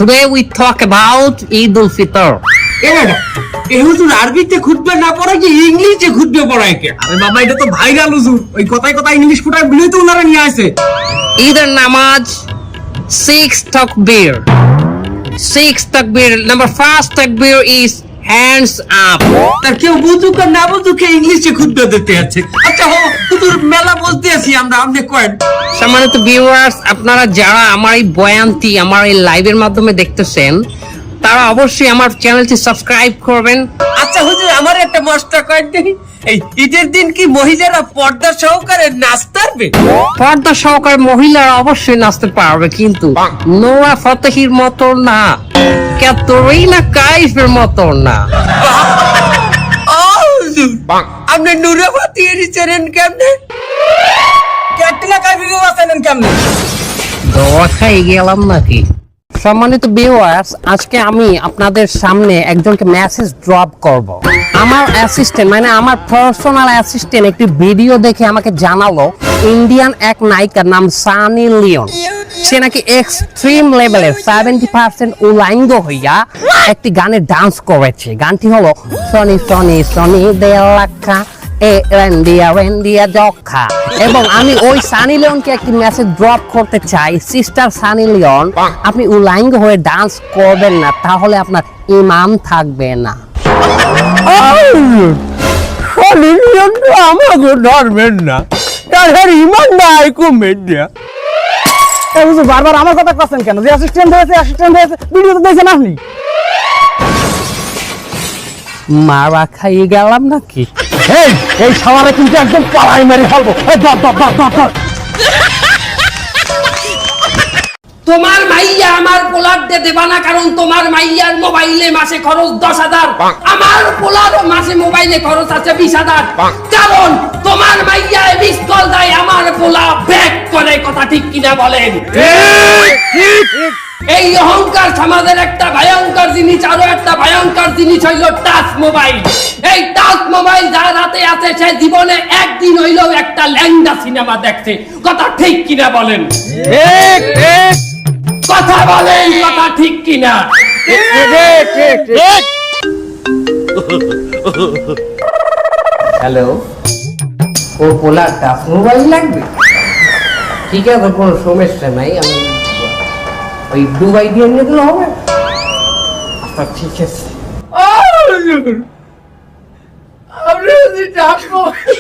Today we talk about Eid al-Fitr. এই হুজুর আরবিতে খুতবা না পড়ায় কি ইংলিশে খুতবা পড়ায় কে? আরে বাবা এটা তো ভাইরাল হুজুর, ওই কথায় কথায় ইংলিশ ফুটায় বলেই তো ওনারা নিয়ে আসে। Either namaz, 6 takbir. 6 takbir. Number first takbir is hands up. তার কেউ বুঝুক আর না বুঝুক ইংলিশে খুতবা দিতে আছে। আচ্ছা হুজুর মেলা বলতে আছি আমরা, আপনি কয়েন। সম্মানিত ভিউয়ার্স, আপনারা যারা আমার এই বয়ানটি আমার এই লাইভের মাধ্যমে দেখতেছেন, তারা অবশ্যই আমার চ্যানেলটি সাবস্ক্রাইব করবেন। আচ্ছা হুজুর আমার একটা মশলা কয়েন দেখি, এই ঈদের দিন কি মহিলারা পর্দা সহকারে নাচতে পারবে? পর্দা সহকারে মহিলারা অবশ্যই নাচতে পারবে, কিন্তু নোরা ফতেহির মতো না, ক্যাটরিনা কাইফের মতো না। ও হুজুর, আপনি নুরাবাতি এরিছেন কেমনে? ক্যাটরিনা কাইফকে বাঁচালেন কেমনে? দোয়া খাই গেলাম নাকি? সম্মানিত ভিউয়ার্স, আজকে আমি আপনাদের সামনে একজনকে মেসেজ ড্রপ করব। আমার অ্যাসিস্ট্যান্ট মানে আমার পার্সোনাল অ্যাসিস্ট্যান্ট একটি ভিডিও দেখে আমাকে জানালো ইন্ডিয়ান এক নায়িকার নাম সানি লিওন, সে নাকি এক্সট্রিম লেভেলের 70% উলাঙ্গ হইয়া একটি গানে ডান্স করেছে। গানটি হলো সনি সনি সনি দেলাখা এ রেন্ডিয়া রেন্ডিয়া জখা। এবং আমি ওই সানি লিওনকে একটি মেসেজ ড্রপ করতে চাই, সিস্টার সানি লিওন, আপনি উলাঙ্গ হয়ে ডান্স করবেন না, তাহলে আপনার ইমান থাকবে না। সানি লিওন তো আমাকে ধরবেন না, তাদের ইমান নাই কমেন না। এই হুজুর বারবার আমার কথা করছেন কেন? যে অ্যাসিস্ট্যান্ট হয়েছে ভিডিও তো দেখছেন আপনি। মারা খাই গেলাম নাকি? এই সামারে কিন্তু একদম পালাই মেরে ফেলবো। ধর। তোমার মাইয়া আমার পোলার দে দেবা না, কারণ তোমার মাইয়ার মোবাইলে মাসে খরচ 10,000, আমার পোলার মাসে মোবাইলে খরচ আছে 20,000, কারণ তোমার মাইয়া মিস কল দেয়, আমার পোলা ব্যাক করে। কথা ঠিক কিনা বলেন? এই অহংকার সমাজের একটা ভয়ঙ্কর জিনিস, আরো একটা ভয়ঙ্কর জিনিস হইল টাচ মোবাইল। এই টাচ মোবাইল যার হাতে আছে সে জীবনে একদিন হইলেও একটা ল্যাংডা সিনেমা দেখছে। কথা ঠিক কিনা বলেন? কথা বলেন, কথা ঠিক কিনা? হ্যালো, ও পোলা টাচ মোবাইল লাগবে? ঠিক আছে, কোনো সমস্যা নাই, আমি ওই দুবাই দিয়ে নিয়ে গেলে হবে। আচ্ছা ঠিক আছে। আপনি যদি টাচ মোবাইল